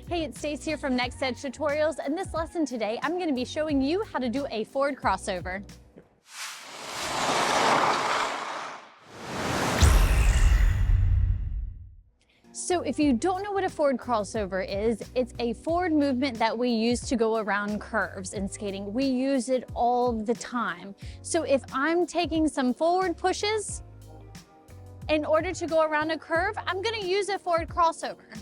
Hey, it's Stace here from Next Edge Tutorials, and this lesson today, I'm going to be showing you how to do a forward crossover. So if you don't know what a forward crossover is, it's a forward movement that we use to go around curves in skating. We use it all the time. So if I'm taking some forward pushes, in order to go around a curve, I'm going to use a forward crossover.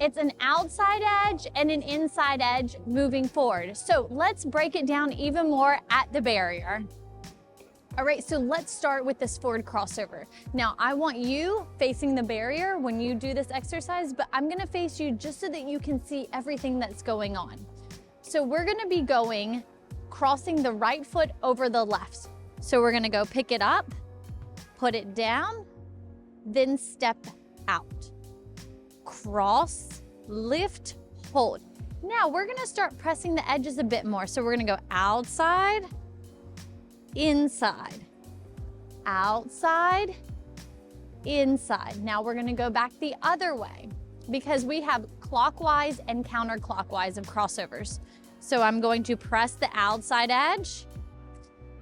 It's an outside edge and an inside edge moving forward. So let's break it down even more at the barrier. All right, so let's start with this forward crossover. Now, I want you facing the barrier when you do this exercise, but I'm gonna face you just so that you can see everything that's going on. So we're gonna be crossing the right foot over the left. So we're gonna go pick it up, put it down, then step out. Cross, lift, hold. Now we're gonna start pressing the edges a bit more. So we're gonna go outside, inside, outside, inside. Now we're gonna go back the other way because we have clockwise and counterclockwise of crossovers. So I'm going to press the outside edge,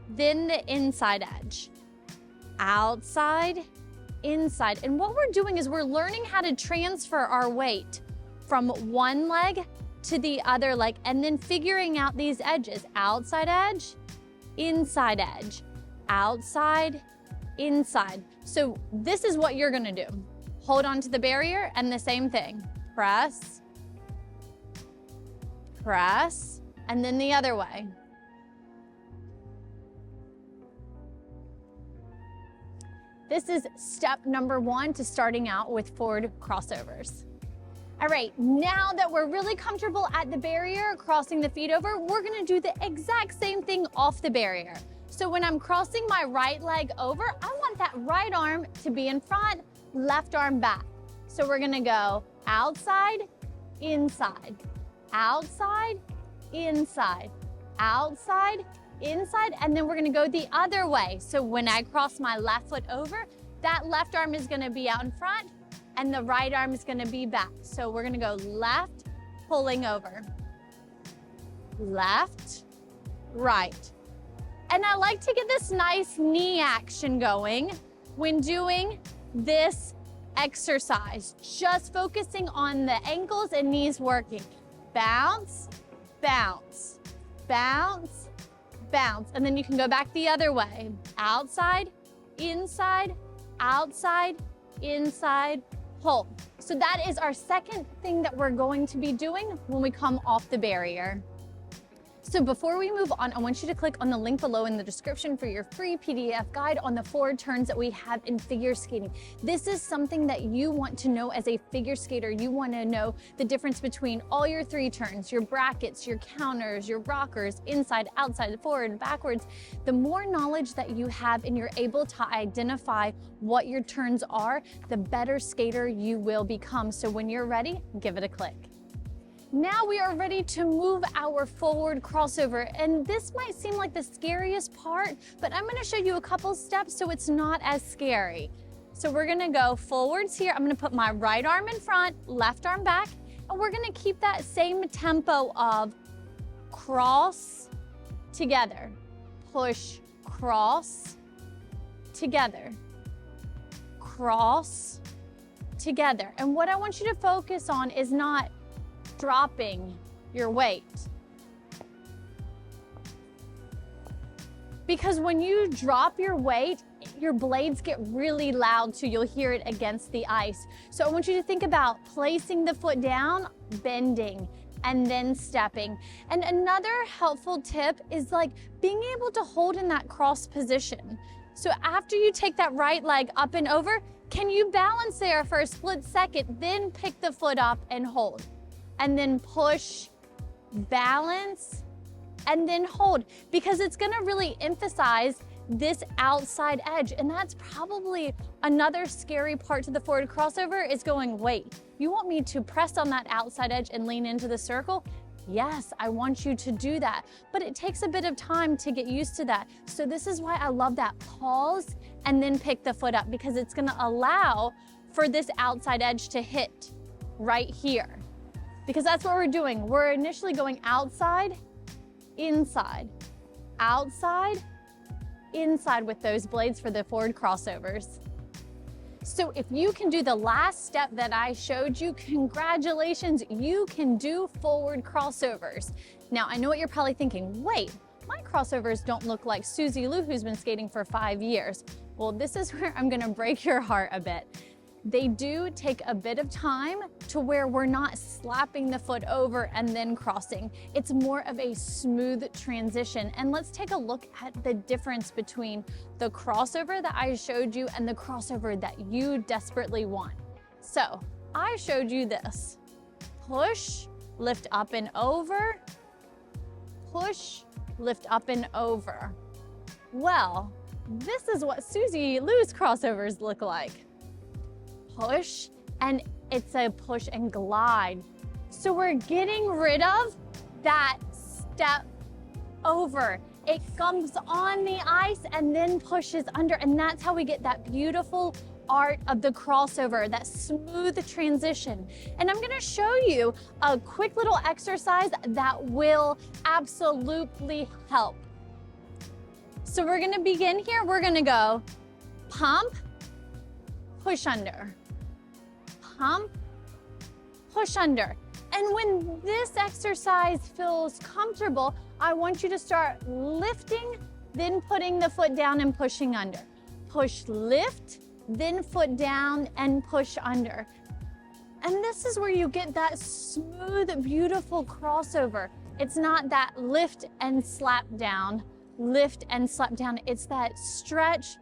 then the inside edge, outside, inside. And what we're doing is we're learning how to transfer our weight from one leg to the other leg and then figuring out these edges. Outside edge, inside edge, outside, inside. So this is what you're gonna do. Hold on to the barrier and the same thing. Press, press, and then the other way. This is step number one to starting out with forward crossovers. All right, now that we're really comfortable at the barrier, crossing the feet over, we're gonna do the exact same thing off the barrier. So when I'm crossing my right leg over, I want that right arm to be in front, left arm back. So we're gonna go outside, inside, outside, inside, outside, inside, and then we're gonna go the other way. So when I cross my left foot over, that left arm is gonna be out in front and the right arm is gonna be back. So we're gonna go left, pulling over. Left, right. And I like to get this nice knee action going when doing this exercise, just focusing on the ankles and knees working. Bounce, bounce, bounce, bounce, and then you can go back the other way. Outside, inside, outside, inside, hold. So that is our second thing that we're going to be doing when we come off the barrier. So before we move on, I want you to click on the link below in the description for your free PDF guide on the forward turns that we have in figure skating. This is something that you want to know as a figure skater. You want to know the difference between all your three turns, your brackets, your counters, your rockers, inside, outside, forward, backwards. The more knowledge that you have and you're able to identify what your turns are, the better skater you will become. So when you're ready, give it a click. Now we are ready to move our forward crossover, and this might seem like the scariest part, but I'm gonna show you a couple steps so it's not as scary. So we're gonna go forwards here. I'm gonna put my right arm in front, left arm back, and we're gonna keep that same tempo of cross together, push, cross, together, cross, together. And what I want you to focus on is not dropping your weight. Because when you drop your weight, your blades get really loud, so you'll hear it against the ice. So I want you to think about placing the foot down, bending, and then stepping. And another helpful tip is like being able to hold in that cross position. So after you take that right leg up and over, can you balance there for a split second, then pick the foot up and hold? And then push, balance, and then hold, because it's gonna really emphasize this outside edge. And that's probably another scary part to the forward crossover is going, wait, you want me to press on that outside edge and lean into the circle? Yes, I want you to do that, but it takes a bit of time to get used to that. So this is why I love that pause and then pick the foot up, because it's gonna allow for this outside edge to hit right here, because that's what we're doing. We're initially going outside, inside, outside, inside with those blades for the forward crossovers. So if you can do the last step that I showed you, congratulations, you can do forward crossovers. Now, I know what you're probably thinking, wait, my crossovers don't look like Susie Lou, who's been skating for 5 years. Well, this is where I'm gonna break your heart a bit. They do take a bit of time to where we're not slapping the foot over and then crossing. It's more of a smooth transition. And let's take a look at the difference between the crossover that I showed you and the crossover that you desperately want. So I showed you this. Push, lift up and over, push, lift up and over. Well, this is what Susie Lou's crossovers look like. Push, and it's a push and glide. So we're getting rid of that step over. It comes on the ice and then pushes under, and that's how we get that beautiful art of the crossover, that smooth transition. And I'm gonna show you a quick little exercise that will absolutely help. So we're gonna begin here. We're gonna go pump, push under, pump, push under. And when this exercise feels comfortable, I want you to start lifting, then putting the foot down and pushing under. Push, lift, then foot down and push under. And this is where you get that smooth, beautiful crossover. It's not that lift and slap down, lift and slap down. It's that stretch,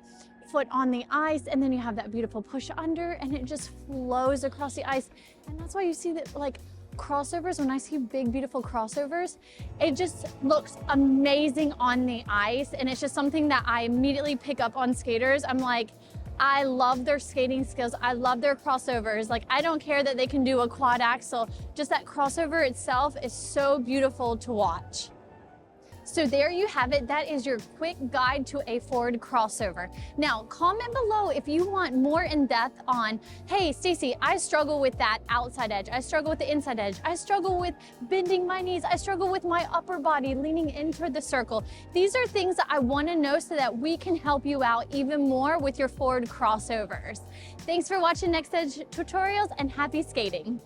foot on the ice, and then you have that beautiful push under, and it just flows across the ice. And that's why you see that, like, crossovers, when I see big, beautiful crossovers, it just looks amazing on the ice. And it's just something that I immediately pick up on skaters. I'm like, I love their skating skills. I love their crossovers. Like, I don't care that they can do a quad axel. Just that crossover itself is so beautiful to watch. So there you have it. That is your quick guide to a forward crossover. Now, comment below if you want more in depth on, hey, Stacy, I struggle with that outside edge. I struggle with the inside edge. I struggle with bending my knees. I struggle with my upper body leaning into the circle. These are things that I want to know so that we can help you out even more with your forward crossovers. Thanks for watching Next Edge tutorials, and happy skating.